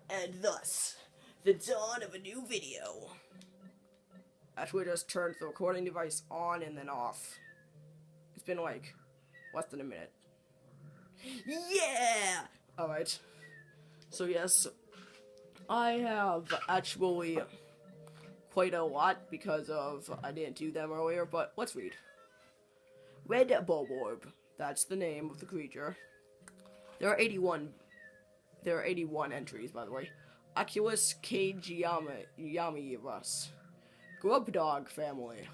And thus, the dawn of a new video. Actually, just turned the recording device on and then off. It's been like less than a minute. Yeah! Alright. So yes, I have actually quite a lot because of I didn't do them earlier, but let's read. Red Bulborb. That's the name of the creature. There are 81 entries, by the way. Oculus Yamiras. Grub dog family.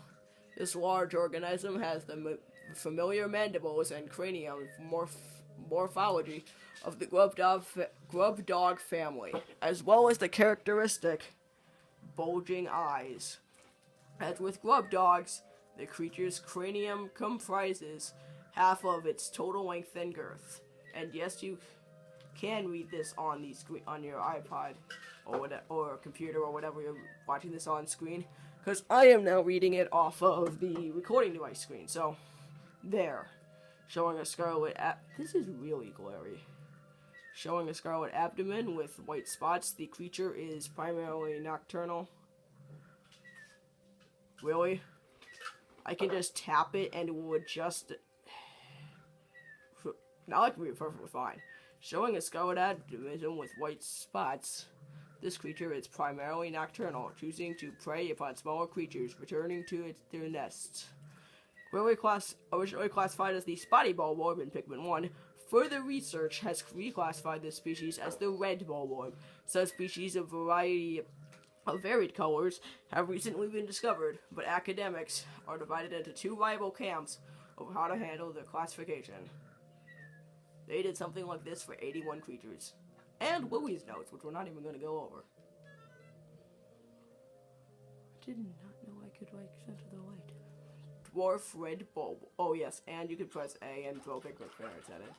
This large organism has the familiar mandibles and cranium morphology of the grub dog family, as well as the characteristic bulging eyes. As with grub dogs, the creature's cranium comprises half of its total length and girth. And yes, you can read this on the screen on your iPod or computer or whatever you're watching this on screen, because I am now reading it off of the recording device screen. So, there, showing a scarlet. This is really glary. Showing a scarlet abdomen with white spots. The creature is primarily nocturnal. Really? I can just tap it and it will adjust. Now I can read perfectly fine. Showing a scarlet abdomen with white spots. This creature is primarily nocturnal, choosing to prey upon smaller creatures, returning to their nests. Originally classified as the spotty bulborb in Pikmin 1, further research has reclassified this species as the red bulborb. Subspecies of varied colors have recently been discovered, but academics are divided into two rival camps over how to handle their classification. They did something like this for 81 creatures. And Willie's notes, which we're not even going to go over. I did not know I could, center the light. Dwarf red bulb. Oh, yes, and you can press A and throw Pikmin ferrets at it.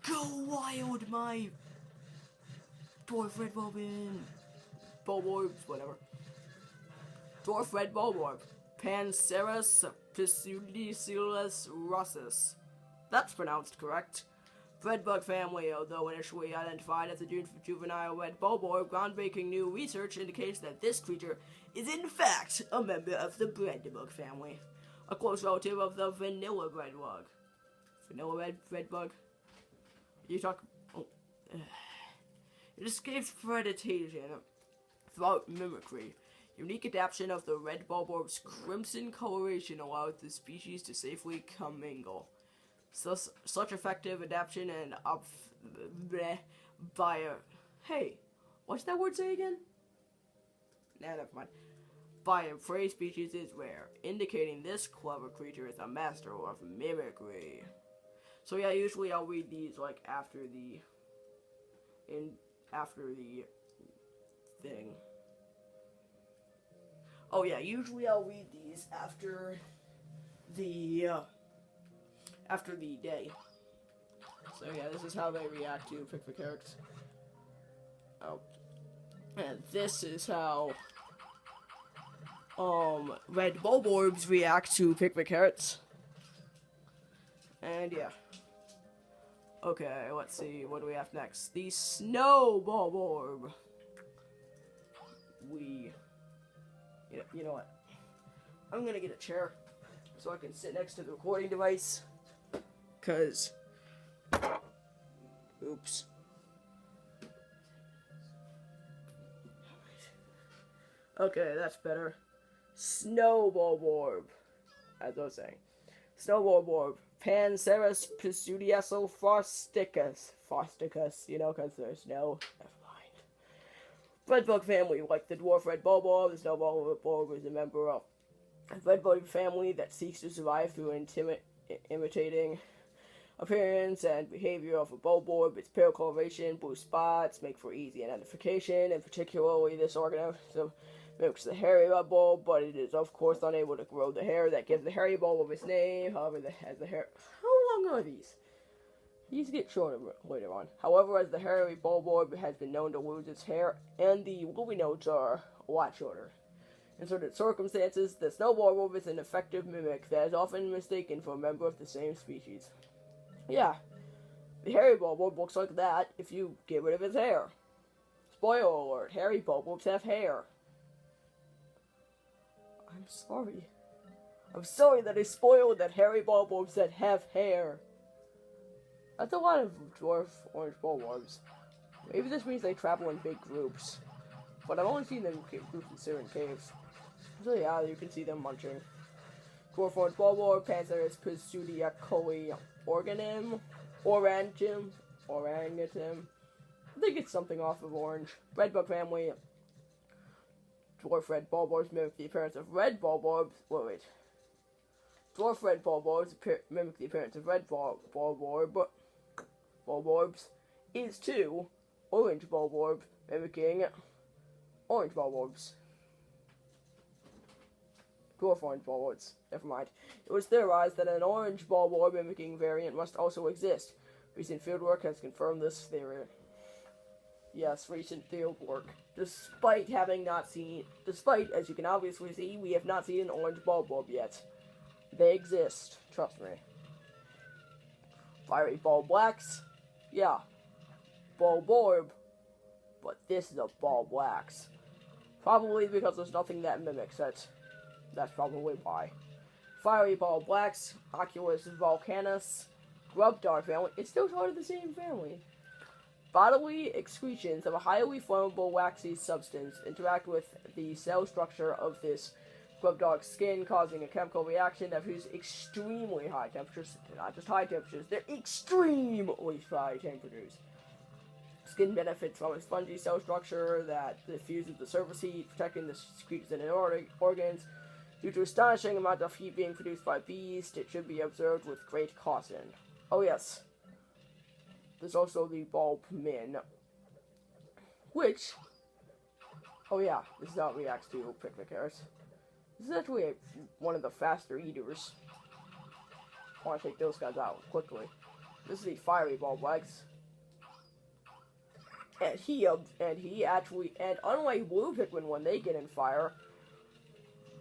Go wild, my dwarf red bulb in. Bulborbs, whatever. Dwarf red bulborb. Pancerus pisudicillus rossus. That's pronounced correct. Breadbug family, although initially identified as a juvenile red bulborb, groundbreaking new research indicates that this creature is in fact a member of the breadbug family, a close relative of the vanilla breadbug. Vanilla breadbug? You talk. Oh. It escapes predation throughout mimicry. Unique adaptation of the red bulborb's crimson coloration allows the species to safely commingle. Such effective adaptation and hey, what's that word say again? Nah, never mind. By a prey species is rare, indicating this clever creature is a master of mimicry. So yeah, usually I'll read these after the thing. Oh yeah, usually I'll read these after the day. So yeah, this is how they react to Pikmin characters. Oh. And this is how red bulborbs react to Pikmin carrots. And yeah. Okay, let's see, what do we have next? The snow bulborb. You know what? I'm gonna get a chair so I can sit next to the recording device. Cause, oops. Okay, that's better. Snow bulborb, as I was saying. Snow bulborb, Pancerus pisudicillus fausticus, cause there's snow. Never mind. Redbug family, like the dwarf red bulborb, the snow bulborb is a member of a redbug family that seeks to survive through imitating appearance and behavior of a bulborb. Its pale coloration, blue spots make for easy identification, and particularly this organism mimics the hairy red bulb, but it is of course unable to grow the hair that gives the hairy bulb its name. However, as the hair. How long are these? These get shorter later on. However, as the hairy bulborb has been known to lose its hair, and the woolly notes are a lot shorter. In certain circumstances, the snow bulborb is an effective mimic that is often mistaken for a member of the same species. Yeah, the hairy bulborb looks like that if you get rid of its hair. Spoiler alert, hairy bulbs have hair. I'm sorry. I'm sorry that I spoiled that hairy bulbs that have hair. That's a lot of dwarf orange bulbs. Maybe this means they travel in big groups. But I've only seen them in groups in certain caves. So yeah, you can see them munching. Dwarf orange bulb, Panthers, Pseudiacoli, Orangutan. I think it's something off of orange. Redbug family. Dwarf red bulbs mimic the appearance of red bulbs. Wait. Dwarf red bulbs mimic the appearance of red bulbs. Is 2 orange bulbs mimicking orange bulbs. Dwarf orange bulbs. Never mind. It was theorized that an orange bulb mimicking variant must also exist. Recent fieldwork has confirmed this theory. Yes, recent fieldwork. Despite, as you can obviously see, we have not seen an orange bulb yet. They exist. Trust me. Fiery bulb blacks. Yeah. Bulborb. But this is a bulb blacks. Probably because there's nothing that mimics it. That's probably why. Fiery bulb blacks. Oculus volcanus. Grub dog family. It's still part of the same family. Bodily excretions of a highly flammable waxy substance interact with the cell structure of this grub dog's skin, causing a chemical reaction that produces extremely high temperatures. Not just high temperatures, they're extremely high temperatures. Skin benefits from a spongy cell structure that diffuses the surface heat, protecting the secretions in organs. Due to astonishing amount of heat being produced by bees, it should be observed with great caution. Oh yes. There's also the bulb min, which, oh yeah, this is how it reacts to picnic carrots. This is actually one of the faster eaters. I want to take those guys out quickly. This is the fiery bulb legs. And unlike blue Pikmin, when they get in fire,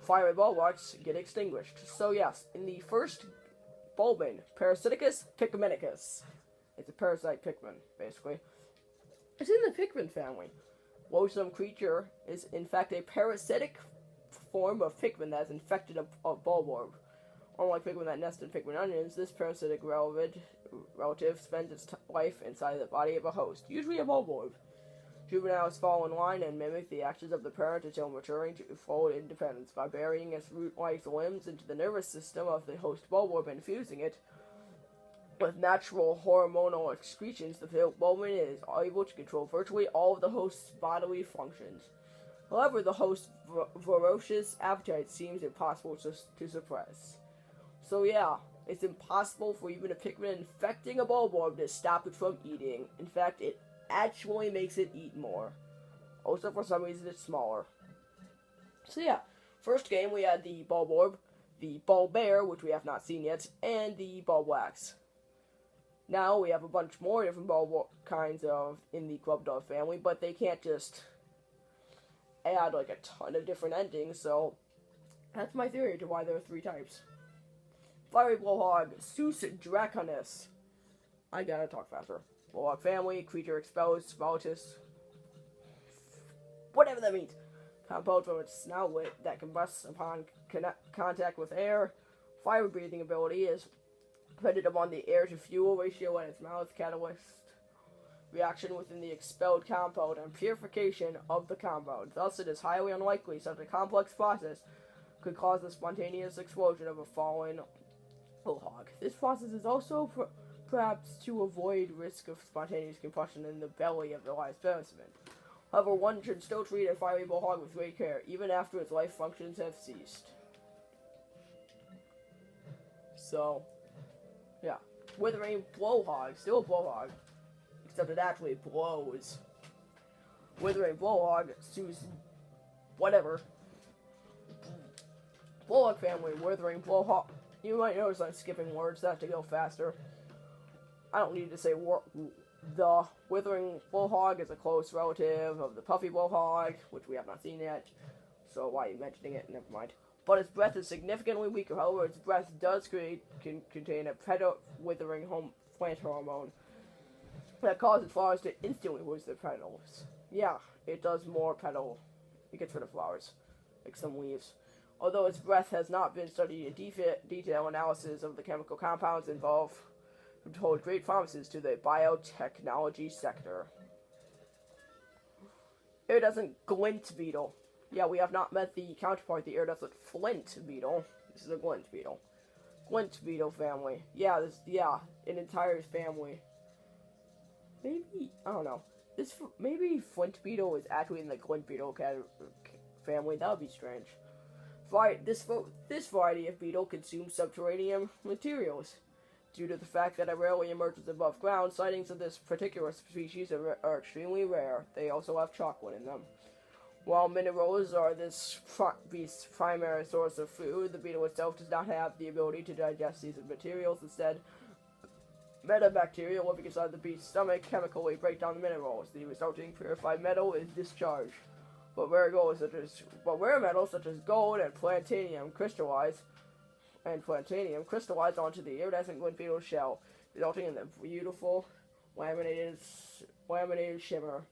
fiery bulb legs get extinguished. So yes, in the first bulbin, Parasiticus Pikminicus. It's a parasite Pikmin, basically. It's in the Pikmin family. Loathsome creature is, in fact, a parasitic form of Pikmin that has infected a bulborb. Unlike Pikmin that nest in Pikmin onions, this parasitic relative spends its life inside the body of a host, usually a bulborb. Juveniles fall in line and mimic the actions of the parent until maturing to full independence by burying its root-like limbs into the nervous system of the host bulborb and fusing it with natural hormonal excretions. The bulbin is able to control virtually all of the host's bodily functions. However, the host's voracious appetite seems impossible to suppress. So yeah, it's impossible for even a Pikmin infecting a bulborb to stop it from eating. In fact, it actually makes it eat more. Also, for some reason, it's smaller. So yeah, first game we had the bulborb, the bulbear, which we have not seen yet, and the bulbwax. Now we have a bunch more different bulb kinds in the grub dog family, but they can't just add like a ton of different endings, so that's my theory to why there are 3 types. Fiery blowhog, Sus draconis. I gotta talk faster. Blowhog family, creature exposed, volatilis, whatever that means. Composed from its snout that combusts upon contact with air. Fire breathing ability is dependent upon the air to fuel ratio in its mouth, catalyst reaction within the expelled compound, and purification of the compound. Thus, it is highly unlikely such a complex process could cause the spontaneous explosion of a fallen blowhog. This process is also perhaps to avoid risk of spontaneous combustion in the belly of the live specimen. However, one should still treat a fiery blowhog with great care, even after its life functions have ceased. So, yeah. Withering blowhog, still a blowhog, except it actually blows. Withering blowhog, whatever. Blowhog family, withering blowhog. You might notice I'm skipping words, that to go faster. I don't need to say the withering blowhog is a close relative of the puffy blowhog, which we have not seen yet. So why are you mentioning it? Never mind. But its breath is significantly weaker. However, its breath does contain a withering plant hormone that causes flowers to instantly lose their petals. Yeah, it does more petal. It gets rid of flowers, like some leaves. Although its breath has not been studied in detail, analysis of the chemical compounds involved hold great promises to the biotechnology sector. Iridescent glint beetle. Yeah, we have not met the counterpart, the iridescent flint beetle. This is a glint beetle. Glint beetle family. Yeah, an entire family. Maybe, I don't know. Maybe flint beetle is actually in the glint beetle family. That would be strange. This variety of beetle consumes subterranean materials. Due to the fact that it rarely emerges above ground, sightings of this particular species are extremely rare. They also have chocolate in them. While minerals are this beast's primary source of food, the beetle itself does not have the ability to digest these materials. Instead, metabacteria living inside the beast's stomach chemically break down the minerals. The resulting purified metal is discharged. But rare metals such as gold and platinum crystallize onto the iridescent glint beetle shell, resulting in the beautiful laminated shimmer,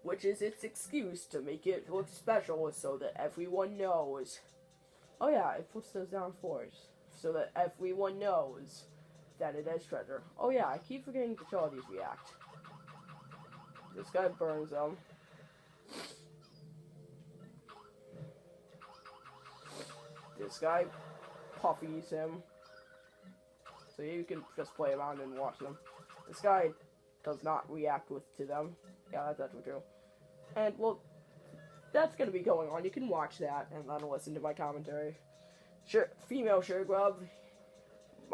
which is its excuse to make it look special so that everyone knows. Oh yeah, it puts those down for us, so that everyone knows that it is treasure. Oh yeah, I keep forgetting to show how these react. This guy burns them. This guy puffies him. So you can just play around and watch them. This guy does not react to them. Yeah, that's actually true. And, well, that's going to be going on. You can watch that and then listen to my commentary. Female suregrub.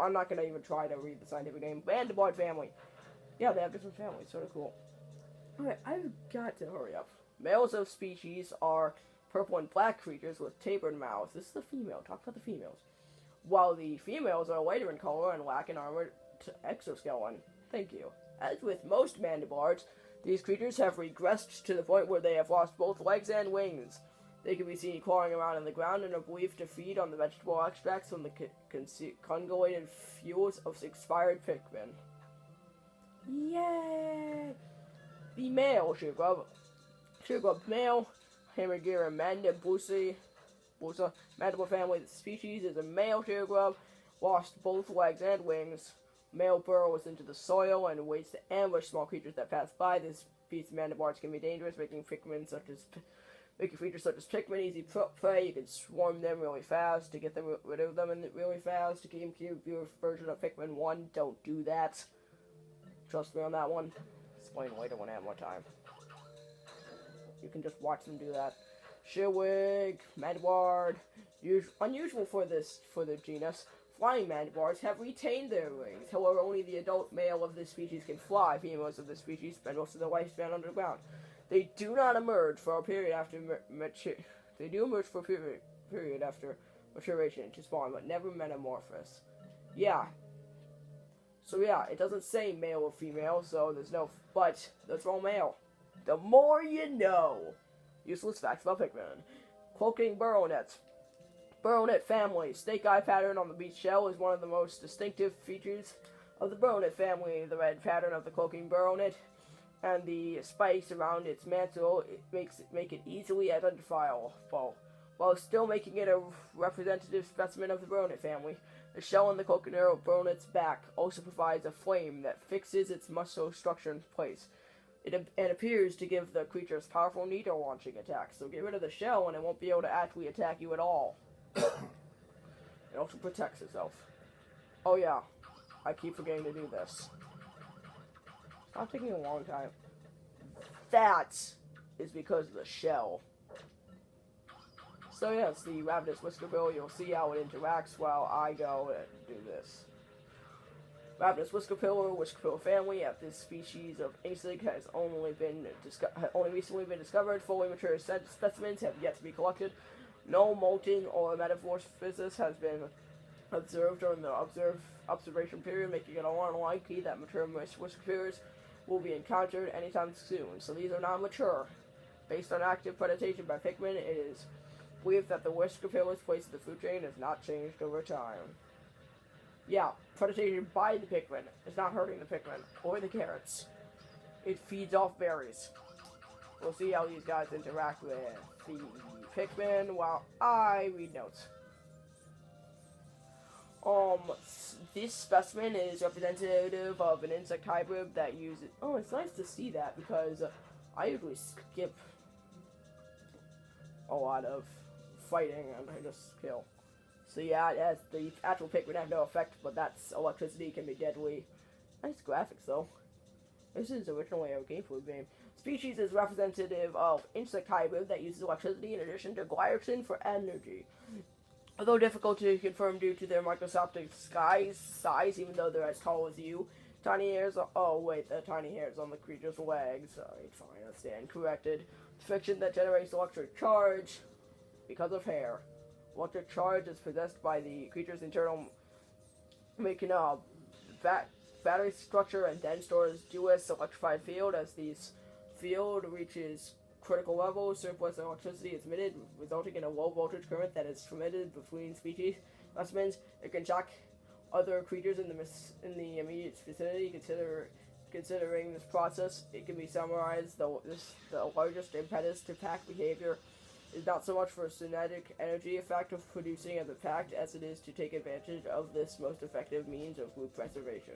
I'm not going to even try to read the scientific name. Mandiblard family. Yeah, they have different families. Sort of cool. Alright, I've got to hurry up. Males of species are purple and black creatures with tapered mouths. This is the female. Talk about the females. While the females are lighter in color and lack an armored exoskeleton. Thank you. As with most mandiblars, these creatures have regressed to the point where they have lost both legs and wings. They can be seen crawling around in the ground and are believed to feed on the vegetable extracts from the congealated fuels of expired Pikmin. Yay! The male suregrub male, Hemigira mandibusa, mandible family of the species is a male suregrub, lost both legs and wings. Male burrows into the soil and waits to ambush small creatures that pass by. This beast's mandibars can be dangerous, making creatures such as Pikmin easy prey. You can swarm them really fast to get rid of them really fast. GameCube viewer version of Pikmin 1, don't do that. Trust me on that one. Explain later when I have more time. You can just watch them do that. Shirwig, Mandibard, unusual for the genus. Flying mandibars have retained their wings. However, only the adult male of this species can fly. Females of this species spend most of their lifespan underground. They do not emerge for a period after They do emerge for a period after maturation to spawn, but never metamorphose. Yeah. So yeah, it doesn't say male or female, so there's no. But that's all male. The more you know. Useless facts about Pikmin. Cloaking burrow-nets. Burrow-net family. Snake-eye pattern on the beach shell is one of the most distinctive features of the burrow-net family. The red pattern of the cloaking burrow-net and the spikes around its mantle make it easily identifiable, while still making it a representative specimen of the burrow-net family. The shell on the cloaking burrow-net's back also provides a flame that fixes its muscle structure in place. It appears to give the creatures powerful needle-launching attacks, so get rid of the shell and it won't be able to actually attack you at all. It also protects itself. Oh yeah, I keep forgetting to do this. Stop taking a long time. That is because of the shell. So yes, the Ravenous Whiskerbill, you'll see how it interacts while I go and do this. Ravenous Whiskerbill or Whiskerbill family of this species of insect has only recently been discovered. Fully mature specimens have yet to be collected. No molting or metamorphosis has been observed during the observation period, making it unlikely that mature Whiskerbills will be encountered anytime soon. So these are not mature. Based on active predation by Pikmin, it is believed that the Whiskerbills' place in the food chain has not changed over time. Yeah, predation by the Pikmin is not hurting the Pikmin or the carrots. It feeds off berries. we'll see how these guys interact with the Pikmin while I read notes. This specimen is representative of an insect hybrid that uses... Oh, it's nice to see that because I usually skip a lot of fighting and I just kill. So yeah, as the actual Pikmin have no effect, but that's electricity can be deadly. Nice graphics though. This is originally a Game Boy game. Species is representative of insect hybrid that uses electricity in addition to glycogen for energy. Although difficult to confirm due to their microscopic size, even though they're as tall as you. Tiny hairs. Oh wait, the tiny hairs on the creature's legs. Alright, fine, I stand corrected. Friction that generates electric charge because of hair. Electric charge is possessed by the creature's internal, making a battery structure and then stores duous electrified field. As this field reaches critical level, surplus electricity is emitted, resulting in a low voltage current that is transmitted between species. Specimens, it can shock other creatures in the immediate vicinity. Considering this process, it can be summarized. The largest impetus to pack behavior is not so much for kinetic energy effect of producing as a pact as it is to take advantage of this most effective means of group preservation.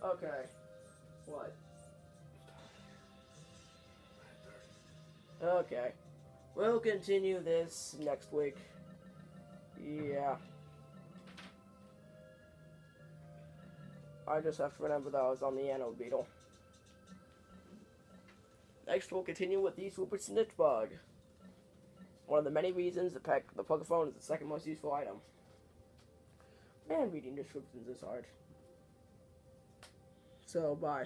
Okay. What? Okay. We'll continue this next week. Yeah. I just have to remember that I was on the anode beetle. Next, we'll continue with the Super Snitch Bug. One of the many reasons the Pokephone is the second most useful item. Man, reading descriptions is hard. So, bye.